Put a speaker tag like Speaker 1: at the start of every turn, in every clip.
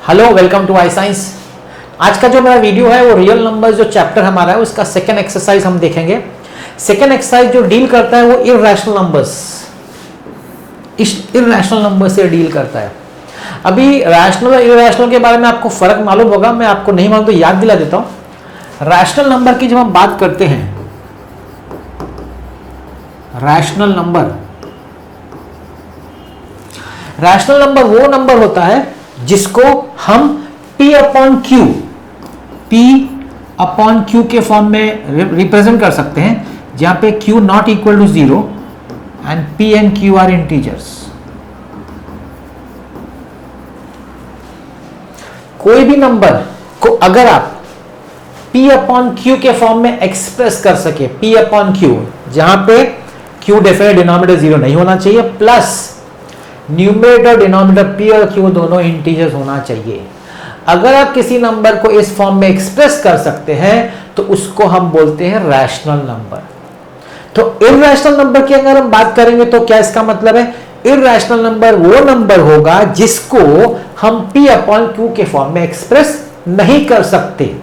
Speaker 1: Hello, welcome to I science. आज का जो मेरा वीडियो है वो रियल नंबर जो चैप्टर हमारा है उसका सेकेंड एक्सरसाइज हम देखेंगे। सेकेंड एक्सरसाइज जो डील करता है वो इररेशनल नंबर्स, इररेशनल नंबर से डील करता है। अभी रैशनल और इररेशनल के बारे में आपको फर्क मालूम होगा, मैं आपको नहीं मालूम तो याद दिला देता हूं। रैशनल नंबर की जब हम बात करते हैं, रैशनल नंबर वो नंबर होता है जिसको हम P अपॉन Q के फॉर्म में रिप्रेजेंट कर सकते हैं, जहां पे Q not equal to 0 and P and Q are integers. कोई भी नंबर को अगर आप P अपॉन Q के फॉर्म में एक्सप्रेस कर सके, P अपॉन Q, जहां पे Q डेफिनेट डिनोमिनेटर 0 नहीं होना चाहिए, प्लस न्यूमरेटर डिनोमिनेटर P और Q दोनों इंटीजर्स होना चाहिए। अगर आप किसी नंबर को इस फॉर्म में एक्सप्रेस कर सकते हैं तो उसको हम बोलते हैं रैशनल नंबर। तो इररेशनल नंबर की अगर हम बात करेंगे तो क्या इसका मतलब है? इररेशनल नंबर वो नंबर होगा जिसको हम P अपॉन Q के फॉर्म में एक्सप्रेस नहीं कर सकते।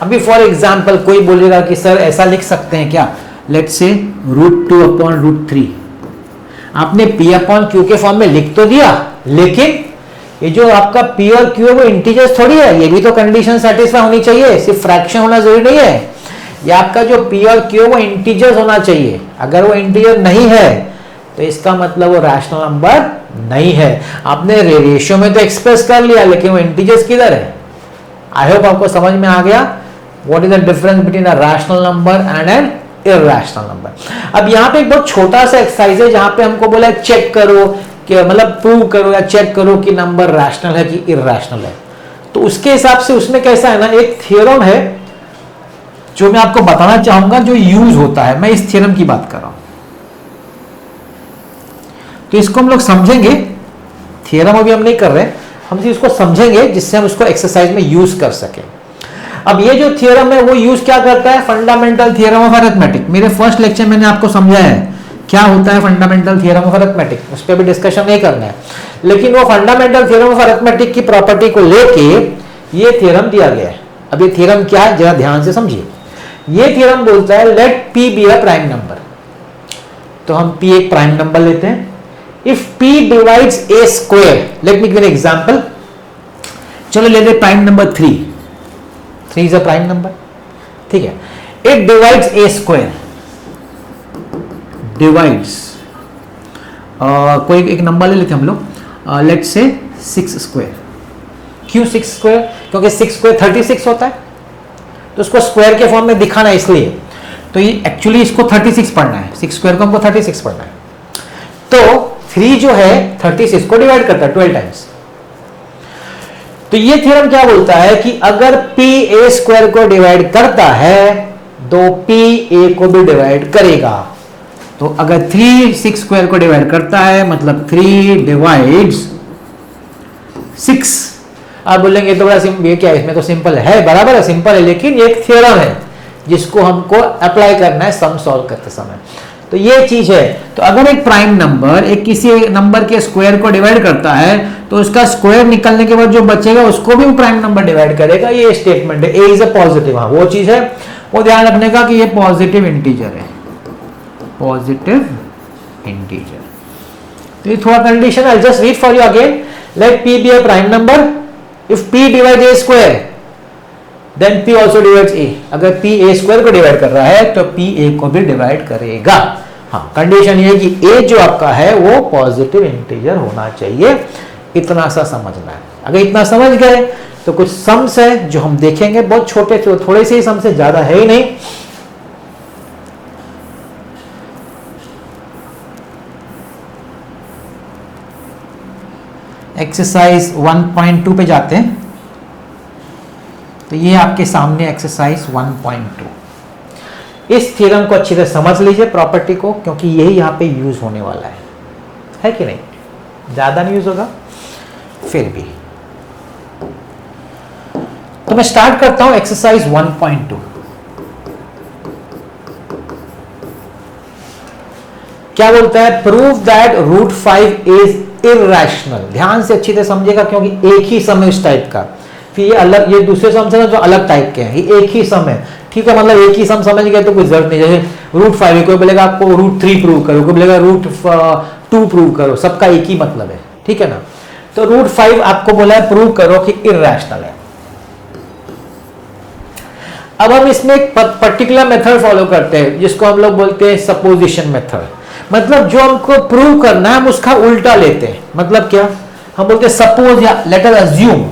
Speaker 1: अभी फॉर एग्जाम्पल कोई बोलेगा कि सर ऐसा लिख सकते हैं क्या, लेट्स से √2 अपॉन √3। आपने P अपॉन Q के फॉर्म में लिख तो दिया, लेकिन ये जो आपका P और Q है वो इंटीजर्स थोड़ी है, ये भी तो कंडीशन सेटिस्फाई होनी चाहिए, सिर्फ फ्रैक्शन होना जरूरी नहीं है। ये आपका जो P और Q वो इंटीजर्स होना चाहिए। अगर वो इंटीजर नहीं है तो इसका मतलब वो रैशनल नंबर नहीं है। आपने रेशियो में तो एक्सप्रेस कर लिया, लेकिन वो इंटीजर्स किधर है? आई होप आपको समझ में आ गया what is the difference between a rational number and an irrational number. अब यहाँ पे एक बहुत छोटा सा एक्सरसाइज है जहां पे हमको बोला है चेक करो कि मतलब प्रूव करो या चेक करो कि नंबर रैशनल है कि इररेशनल है। तो उसके हिसाब से उसमें कैसा है ना, एक थ्योरम है जो मैं आपको बताना चाहूंगा जो यूज होता है। मैं इस थ्योरम की बात कर रहा हूं, तो इसको हम लोग समझेंगे। थ्योरम अभी हम नहीं कर रहे, हम इसको समझेंगे जिससे हम उसको एक्सरसाइज में यूज कर सकें। अब ये जो थ्योरम है वो यूज क्या करता है? Fundamental theorem of arithmetic. मेरे फर्स्ट लेक्चर मैंने आपको समझाया है क्या होता है फंडामेंटल थ्योरम ऑफ अरिथमेटिक, उस पर भी डिस्कशन नहीं करना है, लेकिन वो फंडामेंटल थ्योरम ऑफ अरिथमेटिक की प्रॉपर्टी को लेके ये थ्योरम दिया गया है। अब ये थ्योरम क्या है जरा ध्यान से समझिए। ये थ्योरम बोलता है let P be a prime number. तो हम P एक प्राइम नंबर लेते हैं। If P divides a square, let me give an example. चलो लेते prime number 3 is a prime number, ठीक है। It divides a square, divides कोई एक नंबर ले लेते हैं हम लोग, लेट्स से 6 स्क्वायर। क्यों 6 स्क्वायर? क्योंकि 6 स्क्वायर 36 होता है, तो उसको स्क्वायर के फॉर्म में दिखाना है इसलिए। तो ये एक्चुअली इसको 36 पढ़ना है, 6 स्क्वायर को हमको 36 पढ़ना है। तो 3 जो है 36 को डिवाइड करता है 12 टाइम्स। तो ये थ्योरम क्या बोलता है कि अगर P a स्क्वायर को डिवाइड करता है तो P a को भी डिवाइड करेगा। तो अगर 3 6 स्क्वायर को डिवाइड करता है मतलब 3 डिवाइड्स 6। आप बोलेंगे तो बड़ा सिंपल, ये क्या है, इसमें तो सिंपल है, बराबर है, सिंपल है, लेकिन ये एक थ्योरम है जिसको हमको अप्लाई करना है सम सॉल्व करते समय। तो ये चीज है। तो अगर एक प्राइम नंबर एक किसी नंबर के स्क्वायर को डिवाइड करता है तो उसका स्क्वायर निकलने के बाद जो बचेगा उसको भी प्राइम नंबर डिवाइड करेगा। ये स्टेटमेंट है। ए इज अ पॉजिटिव, हाँ वो चीज है, वो ध्यान रखने का कि ये पॉजिटिव इंटीजर है, पॉजिटिव इंटीजर। तो ये थोड़ा condition I just read for you again. Let P be a prime number. If P divide a square then P also divides a। अगर P a स्क्वायर को डिवाइड कर रहा है तो P a को भी डिवाइड करेगा। हाँ, कंडीशन ये है कि a जो आपका है वो पॉजिटिव इंटीजर होना चाहिए। इतना सा समझना है। अगर इतना समझ गए तो कुछ सम्स है जो हम देखेंगे, बहुत छोटे थोड़े से ही सम्स है, ज्यादा है ही नहीं। एक्सरसाइज 1.2 पे जाते हैं। तो ये आपके सामने एक्सरसाइज 1.2। इस थ्योरम को अच्छी तरह समझ लीजिए प्रॉपर्टी को, क्योंकि यही यहाँ पे यूज होने वाला है कि नहीं? ज्यादा नहीं यूज होगा फिर भी। तो मैं स्टार्ट करता हूं एक्सरसाइज 1.2। क्या बोलता है? Prove that √5 is irrational. ध्यान से अच्छी तरह समझेगा क्योंकि एक ही सम है इस टाइप का, फिर ये अलग, ये दूसरे सम से ना जो अलग टाइप के हैं, ये एक ही सम है, ठीक है। मतलब एक ही सम समझ गए तो कोई जरूरत नहीं, जैसे √5 कोई बोलेगा आपको √3 प्रूव करो, कोई बोलेगा √2 प्रूव करो, सबका एक ही मतलब है, ठीक है ना। तो √5 आपको बोला है प्रूव करो कि इरैशनल है। अब हम इसमें एक पर्टिकुलर मेथड फॉलो करते हैं जिसको हम लोग बोलते हैं सपोजिशन मेथड। मतलब जो हमको प्रूव करना है हम उसका उल्टा लेते हैं। मतलब क्या, हम बोलते हैं सपोज या late us assume,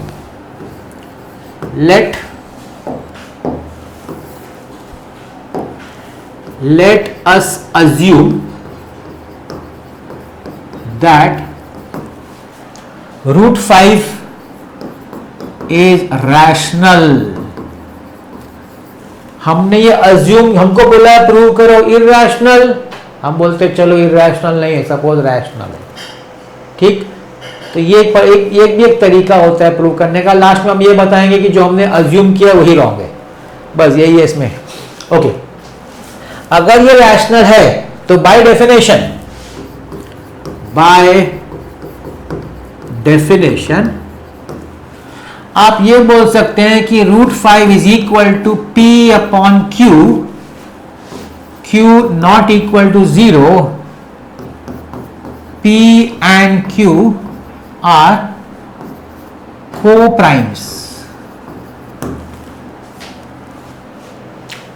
Speaker 1: let us assume that √5 is rational। हमने ये अज्यूम, हमको बोला है प्रूव करो इरैशनल, हम बोलते चलो इरैशनल नहीं है, सपोज रैशनल है, ठीक। तो ये एक तरीका होता है प्रूव करने का। लास्ट में हम ये बताएंगे कि जो हमने अज्यूम किया वही रॉन्ग है, बस यही है इसमें, ओके। अगर ये रैशनल है तो बाय डेफिनेशन आप ये बोल सकते हैं कि √5 is equal to P upon Q not equal to 0, P and Q are co-primes।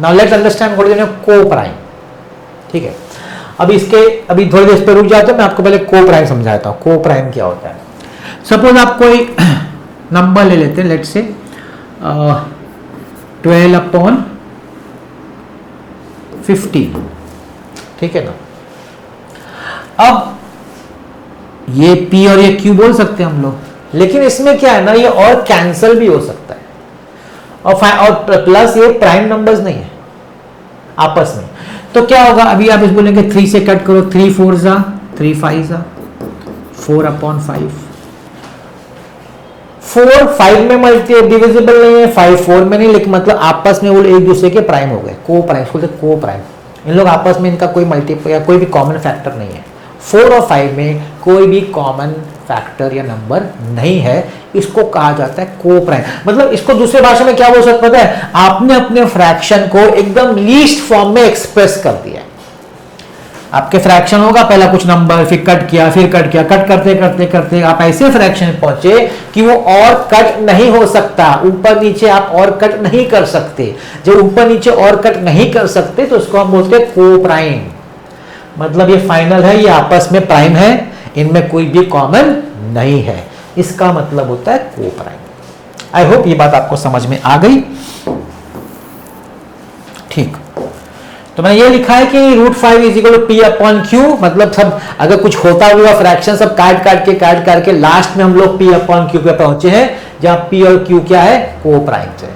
Speaker 1: Now let's understand what is co-prime, ठीक है। अभी थोड़ी देर पे रुक जाते हैं, मैं आपको पहले co-prime समझाता हूं। co-prime क्या होता है। सपोज आप कोई नंबर ले लेते हैं, लेट्स से 12 अपॉन 15, ठीक है ना। अब ये P और ये Q बोल सकते हैं हम लोग, लेकिन इसमें क्या है ना, ये और कैंसल भी हो सकता है, और प्लस ये प्राइम नंबर्स नहीं है आपस में। तो क्या होगा, अभी आप इस बोलेंगे 3 से कट करो, 3 4 जा 3 5 जा 4 अपॉन 5, 4 5 में मल्टी डिविजिबल नहीं है, 5 4 में नहीं, लेकिन मतलब आपस में वो एक दूसरे के प्राइम हो गए, को प्राइम। इन लोग आपस में इनका कोई मल्टीपल या कोई भी कॉमन फैक्टर नहीं है। 4 और 5 में कोई भी कॉमन फैक्टर या नंबर नहीं है, इसको कहा जाता है को प्राइम। मतलब इसको दूसरे भाषा में क्या बोल सकते पता है, आपने अपने फ्रैक्शन को एकदम लीस्ट फॉर्म में एक्सप्रेस कर दिया है। आपके फ्रैक्शन होगा, पहला कुछ नंबर, फिर कट किया, कट करते करते करते आप ऐसे फ्रैक्शन पहुंचे कि वो और कट नहीं हो सकता, ऊपर नीचे आप और कट नहीं कर सकते। जब ऊपर नीचे और कट नहीं कर सकते तो उसको हम बोलते हैं को प्राइम। मतलब ये फाइनल है, ये आपस में प्राइम है, इनमें कोई भी कॉमन नहीं है, इसका मतलब होता है को प्राइम। आई होप ये बात आपको समझ में आ गई, ठीक। तो मैंने ये लिखा है कि √5 is equal to P upon Q। मतलब सब अगर कुछ होता हुआ फ्रैक्शन सब काट के लास्ट में हम लोग P अपॉन Q पे पहुंचे हैं, जहां P और Q क्या है, को प्राइम है।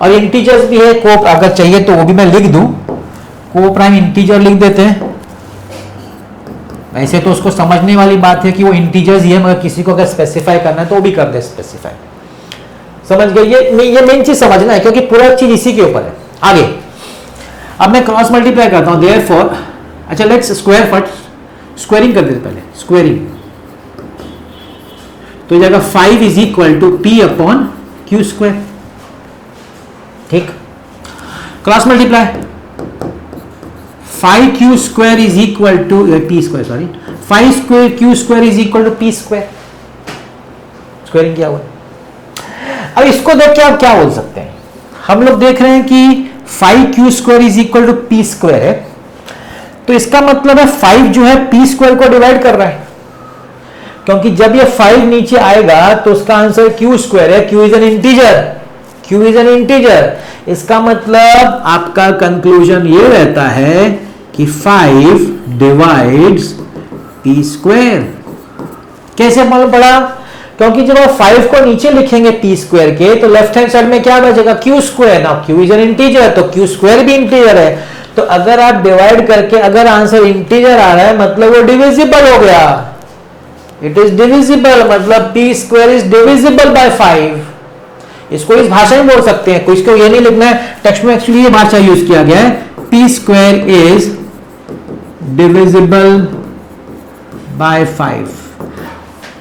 Speaker 1: और इंटीजर्स भी है, को अगर चाहिए तो वो भी मैं लिख दूं, को प्राइम इंटीजर लिख देते हैं। वैसे तो उसको समझने वाली बात है कि वो इंटीजर्स ही है, मगर किसी को अगर स्पेसिफाई करना है तो वो भी कर दे स्पेसिफाई। समझ गए, ये मेन चीज समझना है क्योंकि पूरा चीज इसी के ऊपर है। आगे अब मैं क्रॉस मल्टीप्लाई करता हूं, देयरफॉर, अच्छा लेट्स स्क्वायर फर्स्ट, स्क्वायरिंग कर देते पहले, स्क्वायरिंग। तो ये जाएगा 5 is equal to P upon Q square, ठीक। Cross multiply, 5Q square is equal to P square, sorry 5 square Q square is equal to P square. Squaring किया हुआ। अब इसको देख के आप क्या बोल सकते हैं, हम लोग देख रहे हैं कि 5Q square is equal to P square है, तो इसका मतलब है 5 जो है P स्क्वायर को डिवाइड कर रहा है, क्योंकि जब ये 5 नीचे आएगा तो उसका आंसर Q स्क्वायर है। Q इज एन इंटीजर, इसका मतलब आपका कंक्लूजन ये रहता है कि 5 डिवाइड्स P स्क्वायर। कैसे मालूम पड़ा, क्योंकि जब आप 5 को नीचे लिखेंगे P स्क्वायर के तो लेफ्ट हैंड साइड में क्या बचेगा, Q स्क्वायर। ना Q इज एन इंटीजर, तो Q स्क्वायर भी इंटीजर है। तो अगर आप डिवाइड करके अगर आंसर इंटीजर आ रहा है मतलब वो डिविजिबल हो गया, इट इज डिविजिबल, मतलब P square is divisible by 5। इसको इस भाषा में बोल सकते हैं, इसको ये नहीं लिखना है, टेक्स्ट में एक्चुअली ये भाषा यूज किया गया है, P square is divisible by 5।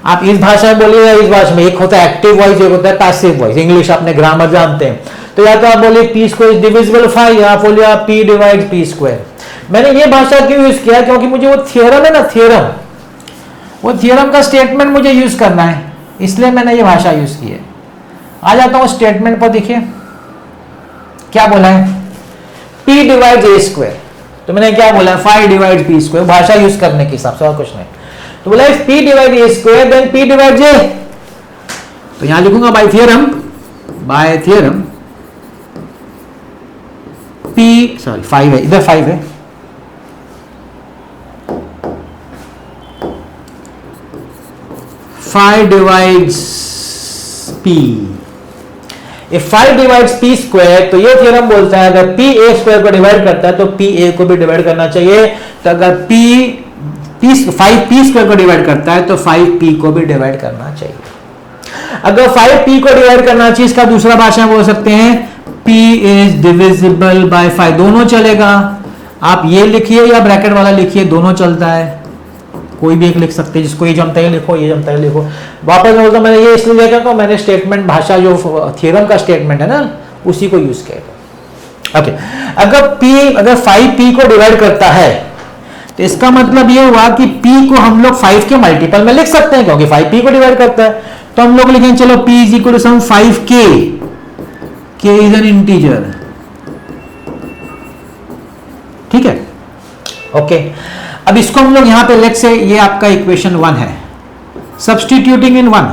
Speaker 1: आप इस भाषा में बोलिए या इस भाषा में, एक होता है एक्टिव वॉइस, एक होता है पैसिव वॉइस। इंग्लिश आपने ग्रामर जानते हैं, तो या तो आप बोलिए पी स्क्वायर इज डिविजिबल 5, या आप बोलिए आप पी डिवाइड पी स्क्वायर। मैंने ये भाषा क्यों यूज किया, क्योंकि मुझे वो थियरम है ना, थियरम, वो थियरम का स्टेटमेंट मुझे यूज करना है, इसलिए मैंने ये भाषा यूज की है। आ जाता हूं स्टेटमेंट पर, देखिए क्या बोला है, p डिवाइड ए स्क्वायर। तो मैंने क्या बोला है, 5 डिवाइड पी स्क्वायर, भाषा यूज करने के हिसाब से और कुछ नहीं। तो बोला है p divide a square then p divide j. तो यहां लिखूंगा by theorem, by theorem p, sorry 5 है, इधर 5 है, five divides p। If 5 divides p square, तो ये थ्योरम बोलता है अगर p a स्क्वायर को डिवाइड करता है तो p a को भी डिवाइड करना चाहिए। तो अगर 5p स्क्वायर को डिवाइड करता है तो 5p को भी डिवाइड करना चाहिए। अगर 5p को डिवाइड करना चाहिए, इसका दूसरा भाषा बोल सकते हैं p इज डिविजिबल बाय 5, दोनों चलेगा। आप ये लिखिए या ब्रैकेट वाला लिखिए, दोनों चलता है, कोई भी एक लिख सकते हैं, जिसको ये जमता है लिखो, ये जमता है लिखो। वापस बोलता, मैंने ये इसलिए देखा तो मैंने स्टेटमेंट भाषा जो थ्योरम का स्टेटमेंट है ना, उसी को यूज किया। ओके, अगर 5p को डिवाइड करता है तो इसका मतलब ये हुआ कि p को हम लोग 5 के मल्टीपल में लिख सकते हैं, क्योंकि 5p को डिवाइड करता है। तो हम लोग लिखेंगे चलो p is equal to some 5k, k is an integer, ठीक है। ओके, अब इसको हम लोग यहां पे लेट से, ये आपका इक्वेशन 1 है, सब्स्टिट्यूटिंग इन 1,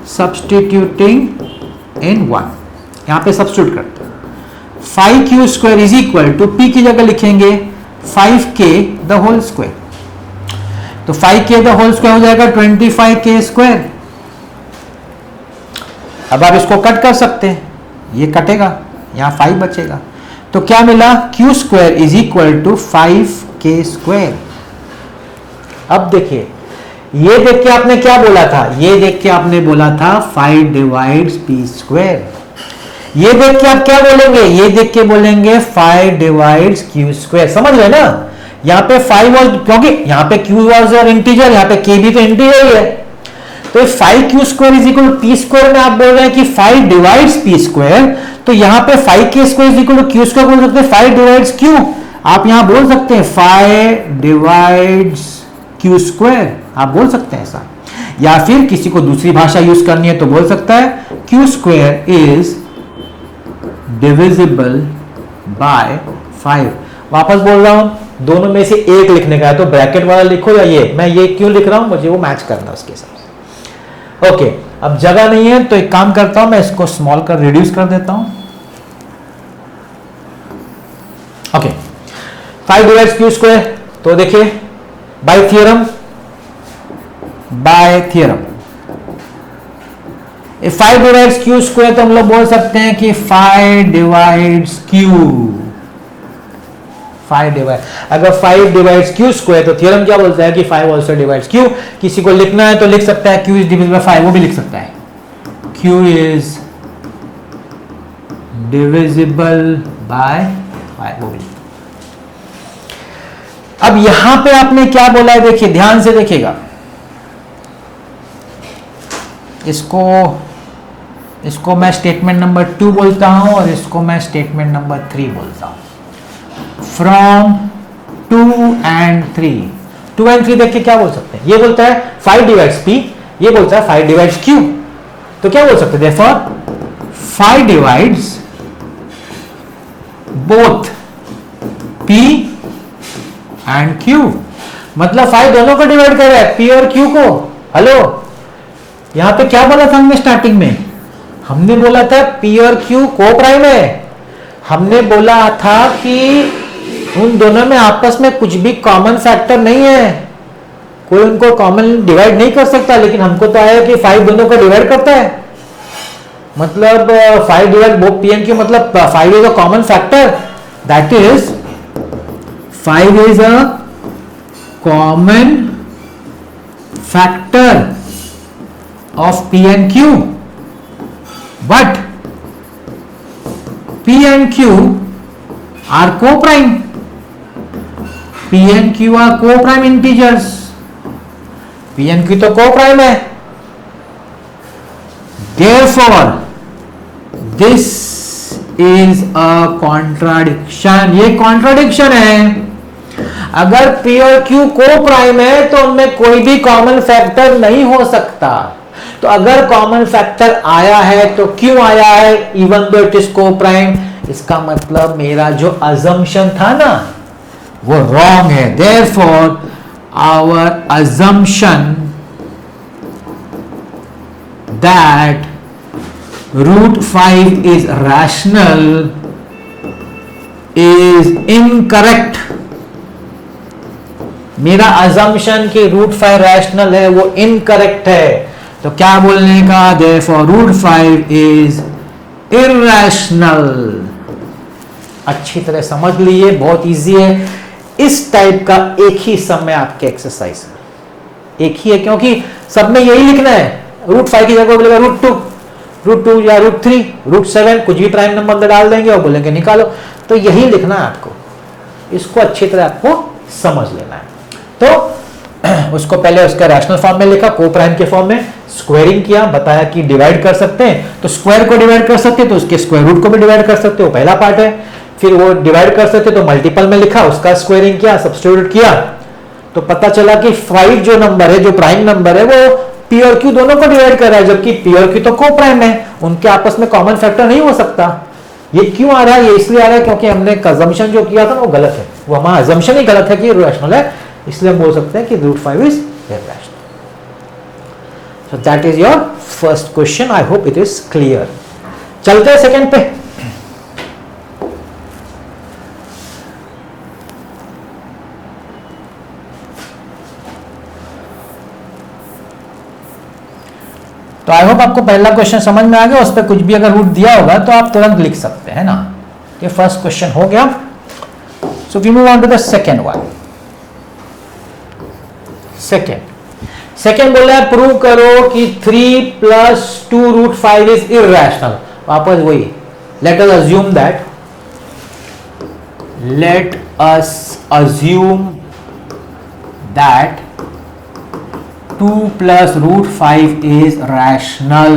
Speaker 1: सब्स्टिट्यूटिंग इन 1, यहां पे सब्स्टिट्यूट करते हैं। 5q square is equal to p की जगह लिखेंगे 5k द होल स्क्वायर, तो 5k द होल स्क्वायर हो जाएगा 25k स्क्वायर। अब आप इसको कट कर सकते हैं, ये कटेगा, यहां 5 बचेगा, तो क्या मिला, q square is equal to 5k square. अब देखिए, ये देख के आपने क्या बोला था, ये देख के आपने बोला था 5 डिवाइड्स p स्क्वायर। ये देख के आप क्या बोलेंगे, ये देख के बोलेंगे 5 डिवाइड्स q स्क्वायर। समझ रहे ना, यहाँ पे 5 और, क्योंकि यहाँ पे q वाज और इंटीजर, यहाँ पे k भी तो इंटीजर ही है, तो 5q square is equal to p square में आप बोल रहे हैं कि 5 डिवाइड्स p स्क्वायर, तो यहाँ पे 5k square is equal to q square बोल सकते हैं 5 डिवाइड्स q। आप यहाँ बोल सकते हैं 5 डिवाइड्स q स्क्वायर, आप बोल सकते हैं ऐसा, या फिर किसी को दूसरी भाषा यूज करनी है तो बोल सकता है q square is divisible by 5। वापस बोल रहा हूं, दोनों में से एक लिखने का है, तो ब्रैकेट वाला लिखो या ये, मैं ये क्यों लिख रहा हूं, मुझे वो मैच करना है उसके हिसाब से। ओके, अब जगह नहीं है तो एक काम करता हूं, मैं इसको स्मॉल कर रिड्यूस कर देता हूं। ओके, 5 डिवाइड्स q स्क्वायर, तो देखिए by theorem, by theorem 5 divides q square, तो हम लोग बोल सकते हैं कि 5 डिवाइड्स q, 5 डिवाइड, अगर 5 डिवाइड्स q स्क्वायर, तो थियरम क्या बोलता है कि 5 आल्सो डिवाइड्स q। किसी को लिखना है तो लिख सकता है q इज डिविजिबल बाय 5, वो भी लिख सकता है q इज डिविजिबल बाय 5, वो भी। अब यहां पे आपने क्या बोला है, देखिए ध्यान से देखिएगा, इसको मैं स्टेटमेंट नंबर 2 बोलता हूं और इसको मैं स्टेटमेंट नंबर 3 बोलता हूं। फ्रॉम 2 and 3, 2 and 3 देख के क्या बोल सकते हैं, ये बोलता है 5 डिवाइड्स p, ये बोलता है 5 डिवाइड्स q, तो क्या बोल सकते हैं, therefore 5 divides both p and q, मतलब 5 दोनों को डिवाइड कर रहा है, p और q को। हेलो, यहां पे क्या बोला था हमने स्टार्टिंग में, हमने बोला था p और q को प्राइम है, हमने बोला था कि उन दोनों में आपस में कुछ भी कॉमन फैक्टर नहीं है, कोई उनको कॉमन डिवाइड नहीं कर सकता, लेकिन हमको तो आया कि 5 दोनों को डिवाइड करता है, मतलब 5 divide both p and q, मतलब 5 is a common factor, that is 5 is a common factor of p and q, but p and q are co-prime, p and q are co-prime integers, P and Q तो को prime है, therefore this is a contradiction, ये contradiction है। अगर P और Q को prime है तो उनमें कोई भी कॉमन फैक्टर नहीं हो सकता। तो अगर कॉमन फैक्टर आया है तो क्यों आया है, इवन दो इट इज को प्राइम, इसका मतलब मेरा जो अजम्पशन था ना वो रॉन्ग है। Therefore our assumption that √5 is rational is incorrect। मेरा assumption कि √5 rational है वो incorrect है। तो क्या बोलने का, therefore √5 is irrational। अच्छी तरह समझ लीजिए, बहुत इजी है। इस टाइप का एक ही समय आपके एक्सरसाइज है, एक ही है, क्योंकि सब में यही लिखना है। √5 की जगह बोलेगा √2 या √3 √7 कुछ भी प्राइम नंबर में डाल देंगे और बोलेंगे निकालो। तो यही लिखना है आपको, इसको अच्छी तरह आपको समझ लेना है। तो उसको पहले उसका रैशनल फॉर्म में लिखा, को प्राइम के फॉर्म में स्क्वायरिंग किया, बताया कि डिवाइड कर सकते हैं तो स्क्वायर को डिवाइड कर सकते हैं तो उसके स्क्वायर रूट को भी डिवाइड कर सकते हो, पहला पार्ट है। फिर वो डिवाइड कर सकते तो मल्टीपल में लिखा, उसका स्क्वायरिंग किया, सब्स्टिट्यूट किया, तो पता चला कि 5 जो नंबर है, जो प्राइम नंबर है, वो पी और क्यू दोनों को डिवाइड कर रहा है, जबकि पी और क्यू तो को प्राइम है, उनके आपस में कॉमन फैक्टर नहीं हो सकता। ये क्यों आ रहा है, ये इसलिए आ रहा है क्योंकि हमने अजम्पशन जो किया था ना वो गलत है, वो हमारा अजम्पशन ही गलत है कि रैशनल है, इसलिए हम बोल सकते हैं कि √5 is irrational. So that is your first question, I hope it is clear. चलते हैं सेकंड पे। तो आई होप आपको पहला क्वेश्चन समझ में आ गया, उस पर कुछ भी अगर रूट दिया होगा तो आप तुरंत लिख सकते हैं ना। ये फर्स्ट क्वेश्चन हो गया। So we move on to the second one. Second बोला है प्रूव करो कि 3 + 2 √5 इज इरैशनल। वापस वही, late us assume that 2 + √5 is rational.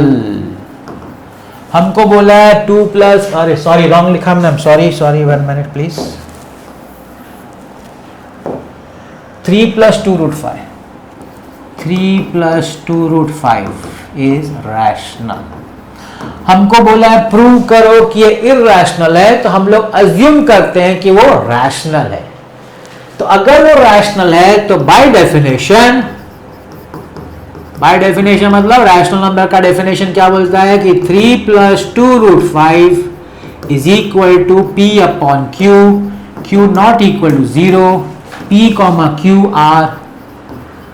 Speaker 1: हमको बोला है 2 प्लस, अरे सॉरी रॉन्ग लिखा हमने, sorry 1 minute please. 3 + 2 √5, 3 + 2 √5 is rational. हमको बोला है प्रूव करो कि ये इरैशनल है, तो हम लोग अज्यूम करते हैं कि वो रैशनल है। तो अगर वो रैशनल है तो बाय डेफिनेशन मतलब रैशनल नंबर का डेफिनेशन क्या बोलता है कि 3 + 2 √5 is equal to P/Q, Q not equal to 0, P, Q are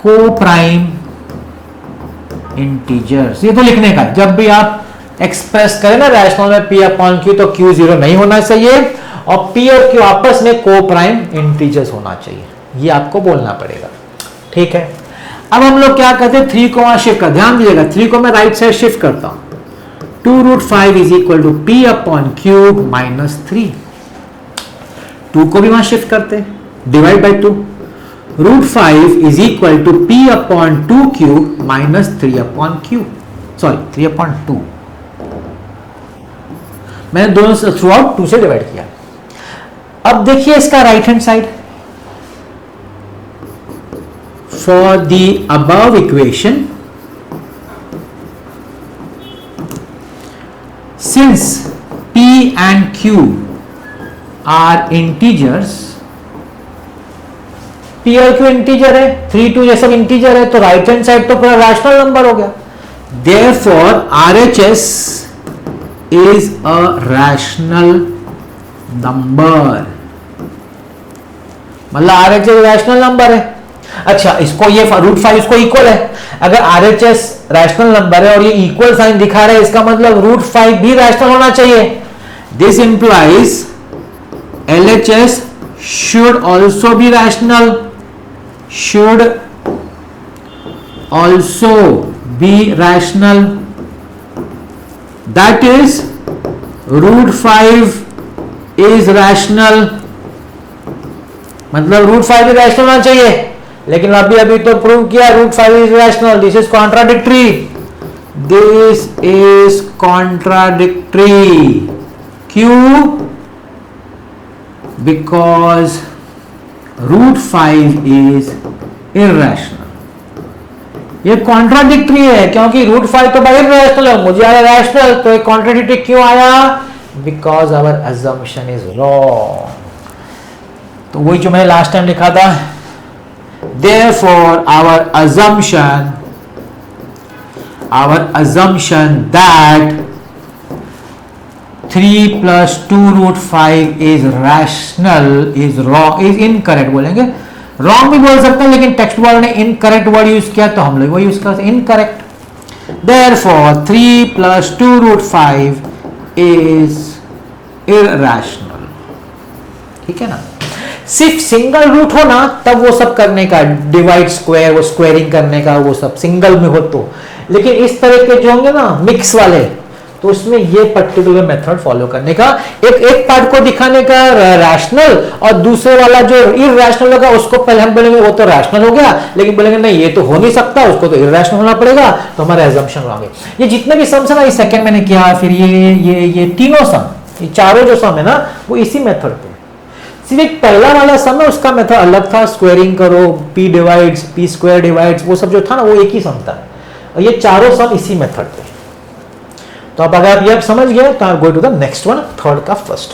Speaker 1: co-prime integers. ये तो लिखने का, जब भी आप एक्सप्रेस करें ना रैशनल में P/Q तो Q 0 नहीं होना चाहिए और P और Q आपस में को प्राइम इंटीजर्स होना चाहिए, ये आपको बोलना पड़ेगा। ठीक है, अब हम लोग क्या करते हैं, 3 को वहां शिफ्ट कर, ध्यान दीजिएगा 3 को मैं राइट साइड शिफ्ट करता हूं। 2 √5 इज इक्वल टू P/Q -3, 2 को भी वहां शिफ्ट करते हैं, divide by 2, √5 is equal to P/2Q -3/Q, sorry 3/2, मैंने दोनों से थ्रू आउट 2 से डिवाइड किया। अब देखिए इसका right hand side, for the above equation, since P and Q are integers, P और Q इंटीजर है, 3 2 ये सब इंटीजर है, तो राइट हैंड साइड तो पूरा रैशनल नंबर हो गया। Therefore RHS is a rational number, मतलब RHS रैशनल नंबर है। अच्छा, इसको ये √5 इसको इक्वल है, अगर RHS रैशनल नंबर है और ये इक्वल साइन दिखा रहा है, इसका मतलब √5 भी रैशनल होना चाहिए। This implies LHS should also be rational, should also be rational, that is √5 is rational, मतलब √5 भी रैशनल होना चाहिए। लेकिन अभी तो प्रूव किया root 5 is rational. This is contradictory. This is contradictory. क्यों? Because root 5 is irrational. ये कॉन्ट्राडिक्टरी है क्योंकि रूट 5 तो भाई इररेशनल है, मुझे आया रैशनल, तो एक कॉन्ट्राडिक्टरी क्यों आया? Because our assumption is wrong. तो वही जो मैंने लास्ट टाइम लिखा था, therefore our assumption that 3 plus 2 root 5 is rational is wrong, is incorrect बोलेंगे. wrong भी बोल सकते हैं लेकिन टेक्स्ट वाले ने incorrect वर्ड यूज किया तो हम लोग वो यूज करते हैं incorrect. therefore 3 plus 2 root 5 is irrational. ठीक है ना. सिर्फ सिंगल रूट हो ना तब वो सब करने का, डिवाइड स्क्वायर, वो स्क्वायरिंग करने का, वो सब सिंगल में हो तो. लेकिन इस तरह के जो होंगे ना मिक्स वाले, तो उसमें ये पर्टिकुलर मेथड फॉलो करने का, एक पार्ट को दिखाने का रैशनल और दूसरे वाला जो इररैशनल होगा उसको पहले हम बोलेंगे वो तो रैशनल हो गया, लेकिन बोलेंगे नहीं ये तो हो नहीं सकता, उसको तो इररैशनल होना पड़ेगा, तो हमारा एजम्पशन रॉन्ग है. ये जितने भी सम्स है ना, ये सेकंड मैंने किया, फिर ये तीनों सम, ये चारों जो सम है ना वो इसी मेथड पे. सिर्फ एक पहला वाला सम है उसका मेथड अलग था, स्क्वायरिंग करो, p divides p square divides, वो सब जो था ना वो एक ही सम था, और ये चारों सम इसी मेथड थे. तो अब अगर आप ये समझ गए तो आप go to the next one, third का first.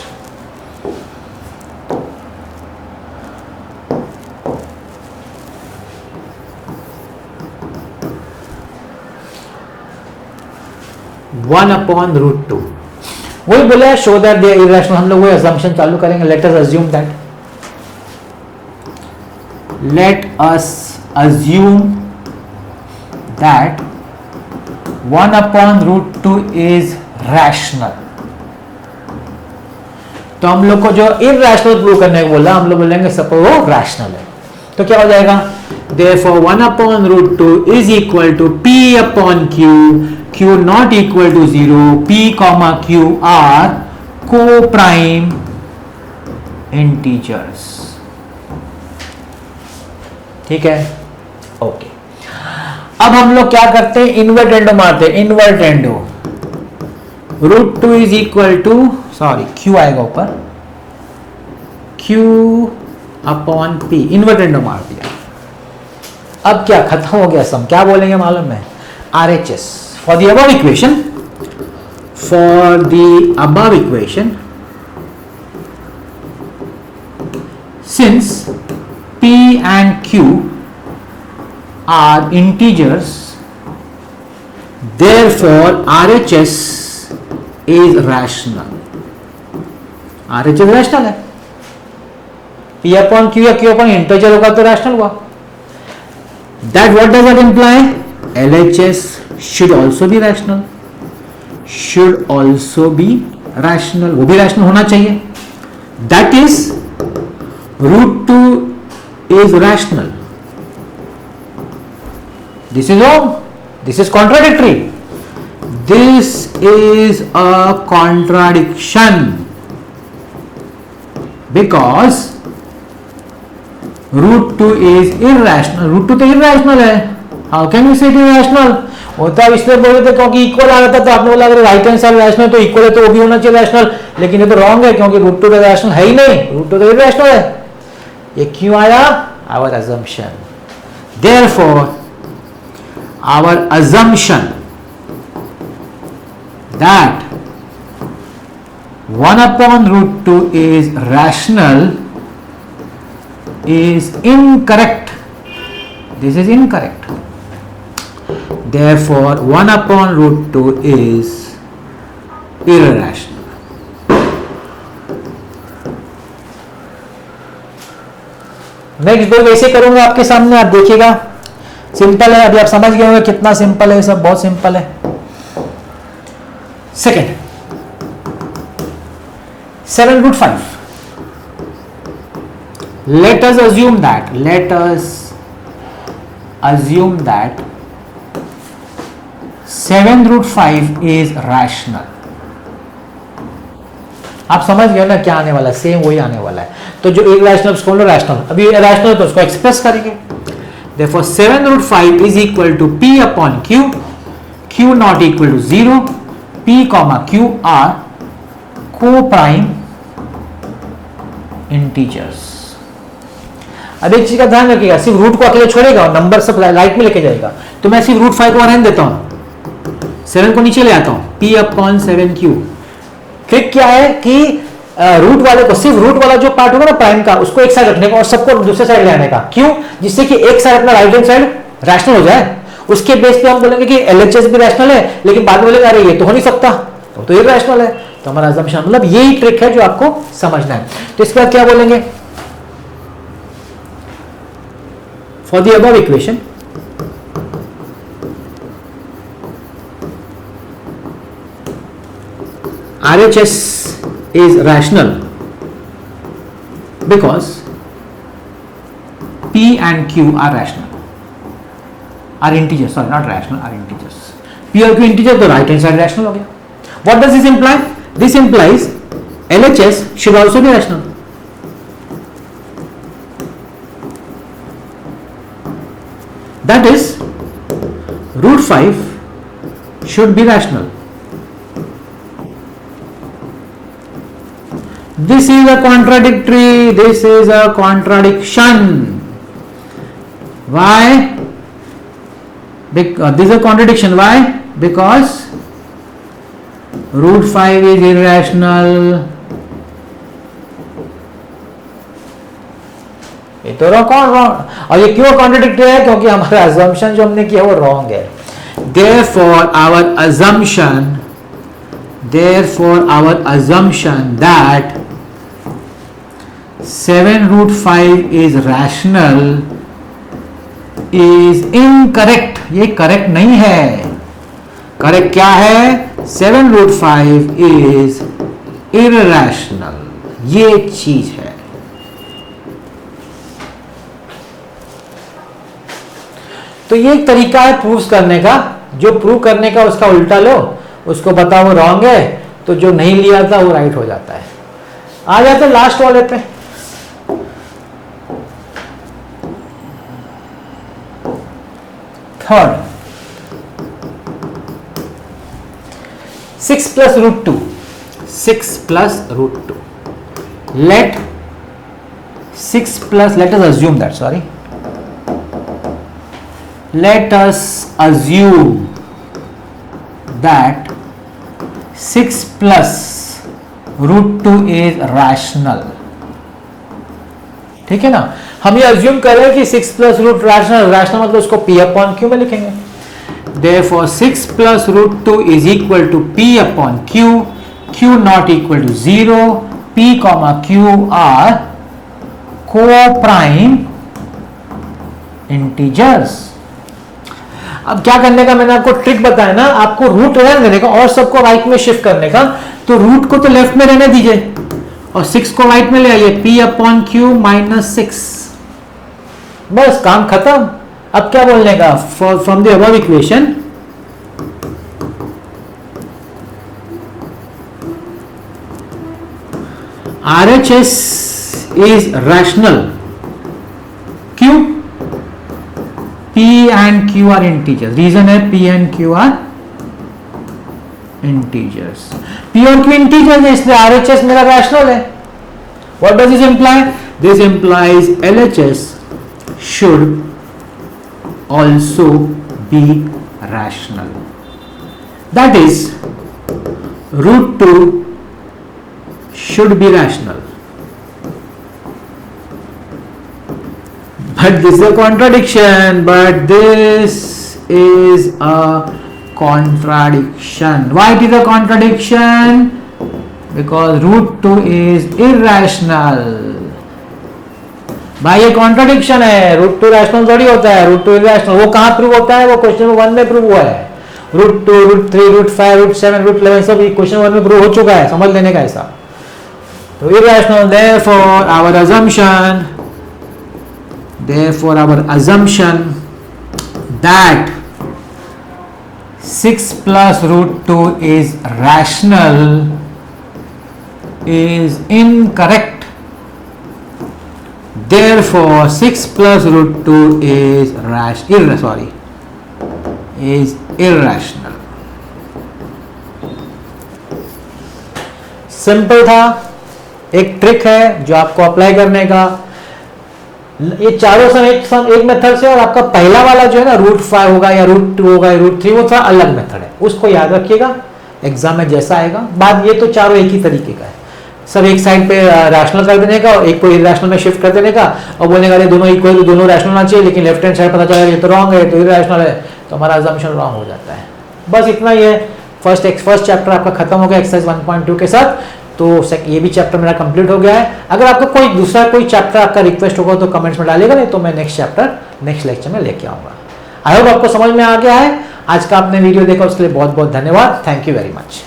Speaker 1: One upon root two. वही बोला show that they are irrational. हम लोग वही अजम्पशन चालू करेंगे. Let us assume that 1 upon root 2 is rational. तो हम लोग को जो इररेशनल प्रूव करने को बोला, हम लोग बोलेंगे सपोज वो रैशनल है, तो क्या हो जाएगा? therefore 1 upon root 2 is equal to p upon q, q not equal to 0, p comma q are co-prime integers. ठीक है, ओके. अब हम लोग क्या करते हैं, इन्वर्टेंडो मारते हैं. Invertendo root 2 is equal to, sorry q आएगा ऊपर, q अपॉन p. इन्वर्टेंडो मार दिया. अब क्या खत्म हो गया सम. क्या बोलेंगे मालूम है? RHS for the above equation, for the above equation since p and q are integers, therefore RHS is rational. RHS rational है. P upon Q या Q upon integer होगा तो rational हुआ. That what does that imply? LHS should also be rational. Should also be rational. वो भी rational होना चाहिए. That is root 2 is rational. This is wrong. This is contradictory. This is a contradiction because root 2 is irrational. Root 2 तो irrational है. How can you say it irrational? होता है इसलिए बोल रहे थे क्योंकि इक्वल आ रहा था, तो आपने बोला अगर राइट हैंड साइड रैशनल तो इक्वल है तो वो भी होना चाहिए रैशनल, लेकिन ये तो रॉन्ग है क्योंकि रूट 2 तो रैशनल है ही नहीं, रूट 2 तो irrational है. ये क्यों आया? Our assumption. Therefore our assumption that 1 upon root 2 is rational is incorrect. This is incorrect. Therefore 1 upon root 2 is irrational. Next दो वैसे करूंगा आपके सामने, आप देखिएगा. सिंपल है, अभी आप समझ गए होंगे कितना सिंपल है, सब बहुत सिंपल है. Second 7 root 5. Let us assume that 7 root 5 is rational. आप समझ गए ना क्या आने वाला है, सेम वही आने वाला है. तो जो इररेशनल उसको रैशनल, अभी रैशनल तो उसको एक्सप्रेस करेंगे. Therefore 7 root 5 is equal to P upon Q, Q not equal to 0, P comma Q are co-prime integers. अब एक चीज का ध्यान रखिएगा, सिर्फ रूट को अकेले छोड़ेगा और नंबर सब राइट में लेके जाएगा, तो मैं सिर्फ रूट 5 को रहने देता हूं, 7 को नीचे ले आता हूं, P अपॉन 7Q. ट्रिक क्या है कि रूट वाले को, सिर्फ रूट वाला जो पार्ट होगा ना प्राइम का, उसको एक साइड रखने का और सबको दूसरे साइड ले आने का. क्यों? जिससे कि एक साइड अपना राइट हैंड साइड रैशनल हो जाए. उसके बेस पे हम बोलेंगे कि LHS भी रैशनल है, लेकिन बाद में बोलेंगे अरे ये तो हो नहीं सकता, तो ये रैशनल है. तो हमारा असम्पशन, मतलब यही ट्रिक है जो आपको समझना है. तो इसके बाद क्या बोलेंगे? For the above equation, RHS is rational because P and Q are rational, are integers, sorry not rational, are integers. P और Q integer, तो right hand side rational हो गया. What does this imply? This implies LHS should also be rational. That is, root 5 should be rational. This is a contradictory, this is a contradiction. Why? Because this is a contradiction. Why? Because root 5 is irrational. ये तो wrong, और ये क्यों contradictory है? क्योंकि हमारा assumption जो हमने किया वो रॉन्ग है. Therefore our assumption that 7 root 5 is rational is incorrect. ये करेक्ट नहीं है. करेक्ट क्या है? 7 root 5 is irrational. ये चीज है. तो ये एक तरीका है प्रूव करने का. जो प्रूव करने का उसका उल्टा लो, उसको बताओ वो रॉन्ग है, तो जो नहीं लिया था वो राइट हो जाता है. आ जाते लास्ट वाले पे. Third, 6 plus root 2. 6 plus root 2. Let us assume that, sorry. Let us assume that 6 plus root 2 is rational. ठीक है ना? हम ये अज्यूम कर रहे हैं कि 6 plus root rational मतलब उसको P upon Q में लिखेंगे. Therefore 6 plus root 2 is equal to P upon Q, Q not equal to 0, P comma Q are co-prime integers. अब क्या करने का, मैंने आपको ट्रिक बताया ना, आपको रूट रहने देने का और सबको राइट में शिफ्ट करने का. तो रूट को तो लेफ्ट में रहने दीजिए और 6 को राइट में ले आइए. P अपॉन Q माइनस 6, बस काम खत्म. अब क्या बोलने का? From the above equation RHS is rational. क्यों? P and Q are integers. Reason है P and Q are integers. P और Q integers है, इसलिए RHS मेरा rational है. What does this imply? This implies LHS should also be rational. That is, root 2 should be rational. But this is a contradiction. But this is a contradiction. Why it is a contradiction? Because root 2 is irrational. भाई ये contradiction है. Root 2 rational थोड़ी होता है, root 2 irrational. वो कहाँ prove होता है? वो क्वेश्चन 1 में प्रूव हुआ है. Root 2, root 3, root 5, root 7, root 11 सब क्वेश्चन 1 में प्रूव हो चुका है. समझ लेने का ऐसा. तो irrational. Therefore our assumption that 6 plus root 2 is rational is incorrect. Therefore 6 plus root 2 is irrational. Simple था, एक ट्रिक है जो आपको अप्लाई करने का। ये चारों सम एक मेथड से, और आपका पहला वाला जो है ना रूट 5 होगा या रूट 2 होगा या रूट 3, वो थोड़ा अलग मेथड है, उसको याद रखिएगा एग्जाम में जैसा आएगा। बाद ये तो चारों एक ही तरीके का है, सब एक साइड पे रैशनल कर देने का और एक को इरेशनल में शिफ्ट कर देने का और बोलने का दोनों इक्वल, दोनों रैशनल होना चाहिए, लेकिन लेफ्ट हैंड साइड पता चला ये तो रॉन्ग है, तो इरेशनल है, तो हमारा अजम्पशन रॉन्ग हो जाता है। बस इतना ही है। फर्स्ट चैप्टर आपका खत्म हो गया एक्सरसाइज 1.2 के साथ। तो ये भी चैप्टर मेरा कंप्लीट हो गया है। अगर आपका कोई चैप्टर आपका रिक्वेस्ट होगा तो कमेंट्स में डालिएगा, नहीं तो मैं नेक्स्ट लेक्चर में लेके आऊंगा। आई होप आपको समझ में आ गया है। आज का आपने वीडियो देखा उसके लिए बहुत बहुत धन्यवाद। Thank you very much.